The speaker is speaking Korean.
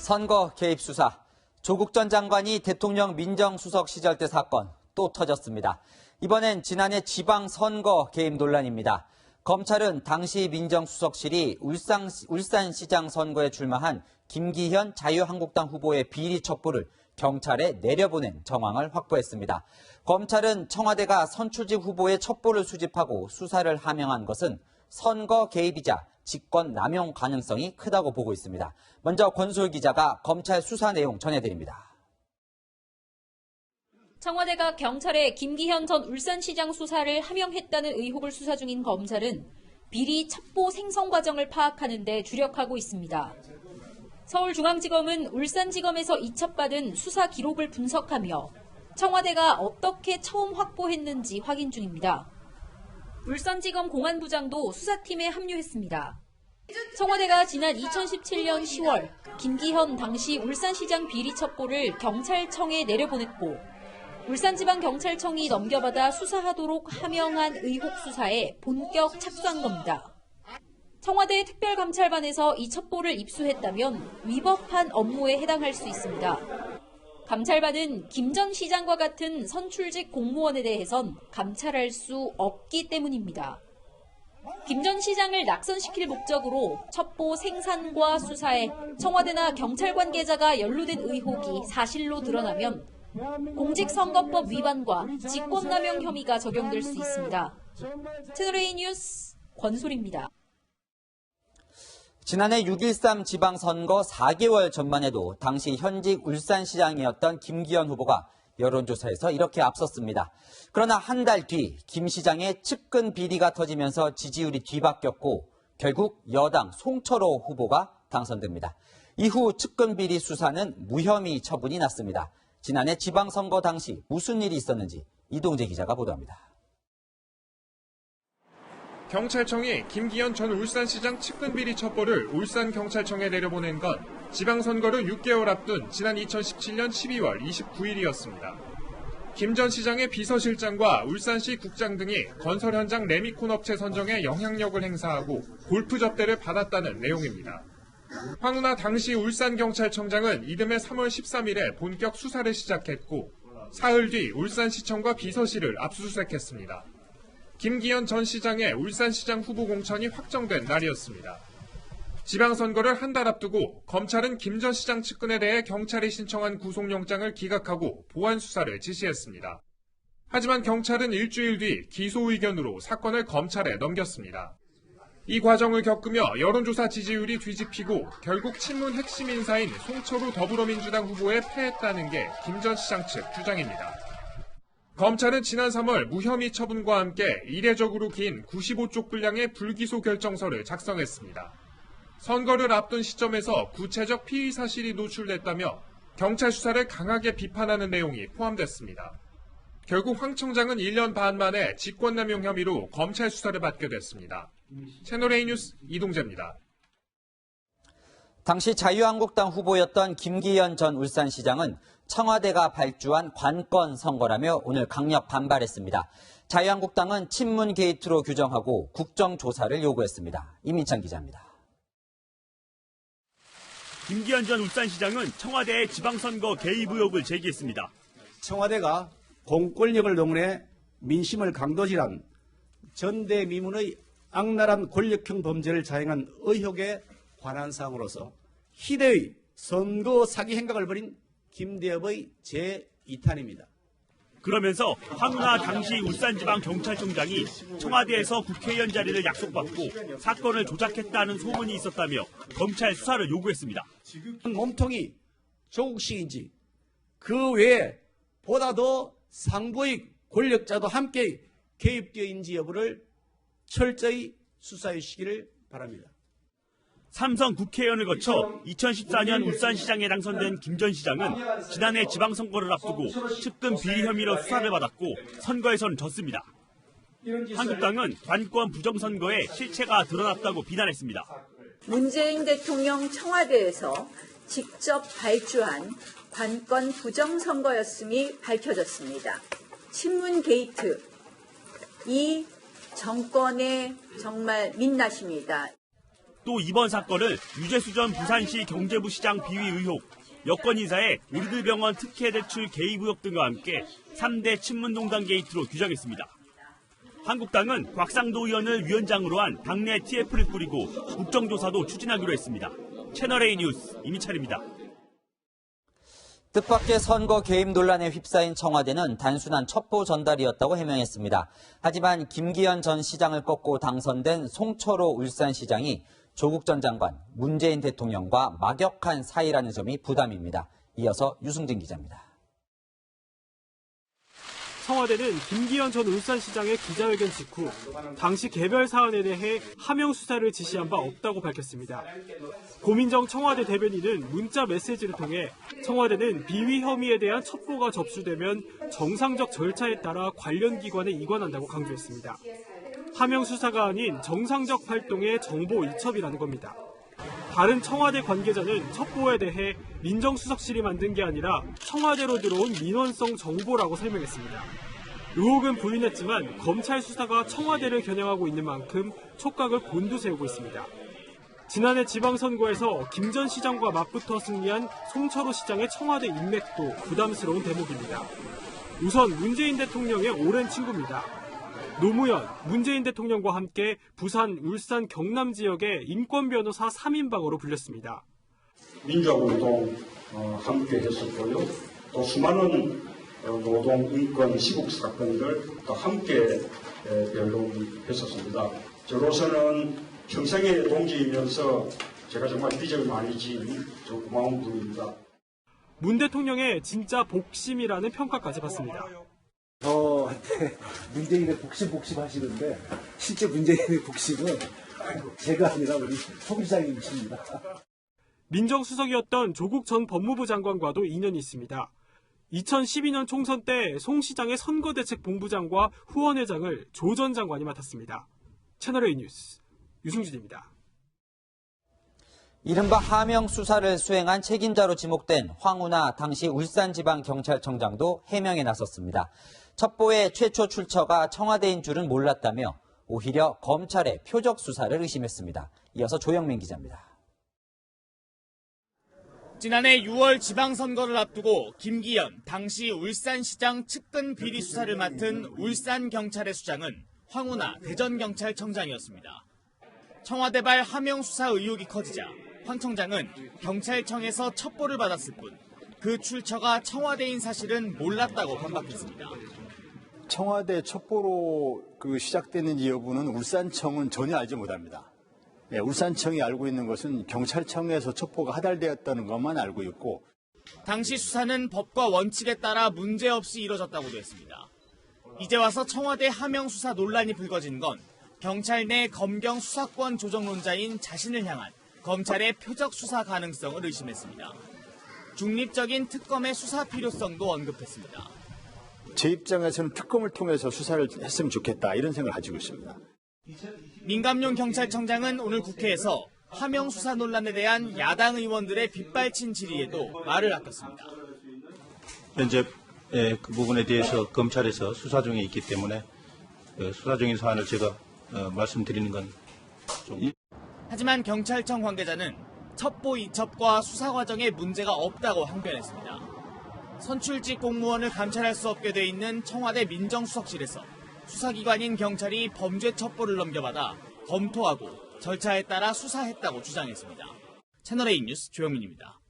선거 개입 수사. 조국 전 장관이 대통령 민정수석 시절 때 사건 또 터졌습니다. 이번엔 지난해 지방선거 개입 논란입니다. 검찰은 당시 민정수석실이 울산시장 선거에 출마한 김기현 자유한국당 후보의 비리 첩보를 경찰에 내려보낸 정황을 확보했습니다. 검찰은 청와대가 선출직 후보의 첩보를 수집하고 수사를 함양한 것은 선거 개입이자 직권 남용 가능성이 크다고 보고 있습니다. 먼저 권솔 기자가 검찰 수사 내용 전해드립니다. 청와대가 경찰에 김기현 전 울산시장 수사를 함양했다는 의혹을 수사 중인 검찰은 비리 첩보 생성 과정을 파악하는 데 주력하고 있습니다. 서울중앙지검은 울산지검에서 이첩받은 수사 기록을 분석하며 청와대가 어떻게 처음 확보했는지 확인 중입니다. 울산지검 공안부장도 수사팀에 합류했습니다. 청와대가 지난 2017년 10월 김기현 당시 울산시장 비리 첩보를 경찰청에 내려보냈고 울산지방경찰청이 넘겨받아 수사하도록 함양한 의혹 수사에 본격 착수한 겁니다. 청와대 특별감찰반에서 이 첩보를 입수했다면 위법한 업무에 해당할 수 있습니다. 감찰반은 김 전 시장과 같은 선출직 공무원에 대해선 감찰할 수 없기 때문입니다. 김 전 시장을 낙선시킬 목적으로 첩보 생산과 수사에 청와대나 경찰 관계자가 연루된 의혹이 사실로 드러나면 공직선거법 위반과 직권남용 혐의가 적용될 수 있습니다. 채널A 뉴스 권솔입니다. 지난해 6.13 지방선거 4개월 전만 해도 당시 현직 울산시장이었던 김기현 후보가 여론조사에서 이렇게 앞섰습니다. 그러나 한 달 뒤 김 시장의 측근 비리가 터지면서 지지율이 뒤바뀌었고 결국 여당 송철호 후보가 당선됩니다. 이후 측근 비리 수사는 무혐의 처분이 났습니다. 지난해 지방선거 당시 무슨 일이 있었는지 이동재 기자가 보도합니다. 경찰청이 김기현 전 울산시장 측근비리 첩보를 울산경찰청에 내려보낸 건 지방선거를 6개월 앞둔 지난 2017년 12월 29일이었습니다. 김 전 시장의 비서실장과 울산시 국장 등이 건설 현장 레미콘 업체 선정에 영향력을 행사하고 골프 접대를 받았다는 내용입니다. 황운하 당시 울산경찰청장은 이듬해 3월 13일에 본격 수사를 시작했고 사흘 뒤 울산시청과 비서실을 압수수색했습니다. 김기현 전 시장의 울산시장 후보 공천이 확정된 날이었습니다. 지방선거를 한 달 앞두고 검찰은 김 전 시장 측근에 대해 경찰이 신청한 구속영장을 기각하고 보안 수사를 지시했습니다. 하지만 경찰은 일주일 뒤 기소 의견으로 사건을 검찰에 넘겼습니다. 이 과정을 겪으며 여론조사 지지율이 뒤집히고 결국 친문 핵심 인사인 송철호 더불어민주당 후보에 패했다는 게 김 전 시장 측 주장입니다. 검찰은 지난 3월 무혐의 처분과 함께 이례적으로 긴 95쪽 분량의 불기소 결정서를 작성했습니다. 선거를 앞둔 시점에서 구체적 피의 사실이 노출됐다며 경찰 수사를 강하게 비판하는 내용이 포함됐습니다. 결국 황 청장은 1년 반 만에 직권남용 혐의로 검찰 수사를 받게 됐습니다. 채널A 뉴스 이동재입니다. 당시 자유한국당 후보였던 김기현 전 울산시장은 청와대가 발주한 관건 선거라며 오늘 강력 반발했습니다. 자유한국당은 친문 게이트로 규정하고 국정조사를 요구했습니다. 이민찬 기자입니다. 김기현 전 울산시장은 청와대의 지방선거 개입 의혹을 제기했습니다. 청와대가 공권력을 동원해 민심을 강도질한 전대미문의 악랄한 권력형 범죄를 자행한 의혹에 관한 사항으로서 희대의 선거 사기 행각을 벌인 김대엽의 제2탄입니다. 그러면서 황운하 당시 울산지방경찰청장이 청와대에서 국회의원 자리를 약속받고 사건을 조작했다는 소문이 있었다며 검찰 수사를 요구했습니다. 몸통이 조국식인지 그 외에 보다 더 상부의 권력자도 함께 개입되어 있는지 여부를 철저히 수사해 주시기를 바랍니다. 삼성 국회의원을 거쳐 2014년 울산시장에 당선된 김 전 시장은 지난해 지방선거를 앞두고 측근 비리 혐의로 수사를 받았고 선거에선 졌습니다. 한국당은 관권 부정선거에 실체가 드러났다고 비난했습니다. 문재인 대통령 청와대에서 직접 발주한 관권 부정선거였음이 밝혀졌습니다. 친문 게이트, 이 정권의 정말 민낯입니다. 또 이번 사건을 유재수 전 부산시 경제부 시장 비위 의혹, 여권 인사의 의료병원 특혜 대출 개입 의혹 등과 함께 3대 친문농단 게이트로 규정했습니다. 한국당은 곽상도 의원을 위원장으로 한 당내 TF를 꾸리고 국정조사도 추진하기로 했습니다. 채널A 뉴스 이미철입니다. 뜻밖의 선거 개입 논란에 휩싸인 청와대는 단순한 첩보 전달이었다고 해명했습니다. 하지만 김기현 전 시장을 꺾고 당선된 송철호 울산시장이 조국 전 장관, 문재인 대통령과 막역한 사이라는 점이 부담입니다. 이어서 유승진 기자입니다. 청와대는 김기현 전 울산시장의 기자회견 직후 당시 개별 사안에 대해 하명 수사를 지시한 바 없다고 밝혔습니다. 고민정 청와대 대변인은 문자 메시지를 통해 청와대는 비위 혐의에 대한 첩보가 접수되면 정상적 절차에 따라 관련 기관에 이관한다고 강조했습니다. 하명 수사가 아닌 정상적 활동의 정보 이첩이라는 겁니다. 다른 청와대 관계자는 첩보에 대해 민정수석실이 만든 게 아니라 청와대로 들어온 민원성 정보라고 설명했습니다. 의혹은 부인했지만 검찰 수사가 청와대를 겨냥하고 있는 만큼 촉각을 곤두세우고 있습니다. 지난해 지방선거에서 김 전 시장과 맞붙어 승리한 송철호 시장의 청와대 인맥도 부담스러운 대목입니다. 우선 문재인 대통령의 오랜 친구입니다. 노무현, 문재인 대통령과 함께 부산, 울산, 경남 지역의 인권변호사 3인방으로 불렸습니다. 민주화운동 함께 했었고요. 또 수많은 노동, 인권, 시국 사건들 또 함께 변론했었습니다. 저로서는 평생의 동지이면서 제가 정말 빚을 많이 지은 고마운 분입니다. 문 대통령의 진짜 복심이라는 평가까지 받습니다. 저한테 문재인의 복심 하시는데 실제 문재인의 복심은 제가 아니라 우리 송 시장님이십니다. 민정수석이었던 조국 전 법무부 장관과도 인연이 있습니다. 2012년 총선 때 송 시장의 선거대책본부장과 후원회장을 조 전 장관이 맡았습니다. 채널A 뉴스 유승준입니다. 이른바 하명 수사를 수행한 책임자로 지목된 황운하 당시 울산지방경찰청장도 해명에 나섰습니다. 첩보의 최초 출처가 청와대인 줄은 몰랐다며 오히려 검찰의 표적 수사를 의심했습니다. 이어서 조영민 기자입니다. 지난해 6월 지방선거를 앞두고 김기현 당시 울산시장 측근 비리 수사를 맡은 울산경찰의 수장은 황운하 대전경찰청장이었습니다. 청와대발 하명 수사 의혹이 커지자 황 청장은 경찰청에서 첩보를 받았을 뿐 그 출처가 청와대인 사실은 몰랐다고 반박했습니다. 청와대 첩보로 시작되는지 여부는 울산청은 전혀 알지 못합니다. 울산청이 알고 있는 것은 경찰청에서 첩보가 하달되었다는 것만 알고 있고 당시 수사는 법과 원칙에 따라 문제없이 이뤄졌다고도 했습니다. 이제 와서 청와대 하명 수사 논란이 불거진 건 경찰 내 검경 수사권 조정론자인 자신을 향한 검찰의 표적 수사 가능성을 의심했습니다. 중립적인 특검의 수사 필요성도 언급했습니다. 제 입장에서는 특검을 통해서 수사를 했으면 좋겠다 이런 생각을 가지고 있습니다. 민감용 경찰청장은 오늘 국회에서 하명 수사 논란에 대한 야당 의원들의 빗발친 질의에도 말을 아꼈습니다. 현재 그 부분에 대해서 검찰에서 수사 중에 있기 때문에 수사 중인 사안을 제가 말씀드리는 건 좀. 하지만 경찰청 관계자는 첩보 이첩과 수사 과정에 문제가 없다고 항변했습니다. 선출직 공무원을 감찰할 수 없게 돼 있는 청와대 민정수석실에서 수사기관인 경찰이 범죄 첩보를 넘겨받아 검토하고 절차에 따라 수사했다고 주장했습니다. 채널A 뉴스 조영민입니다.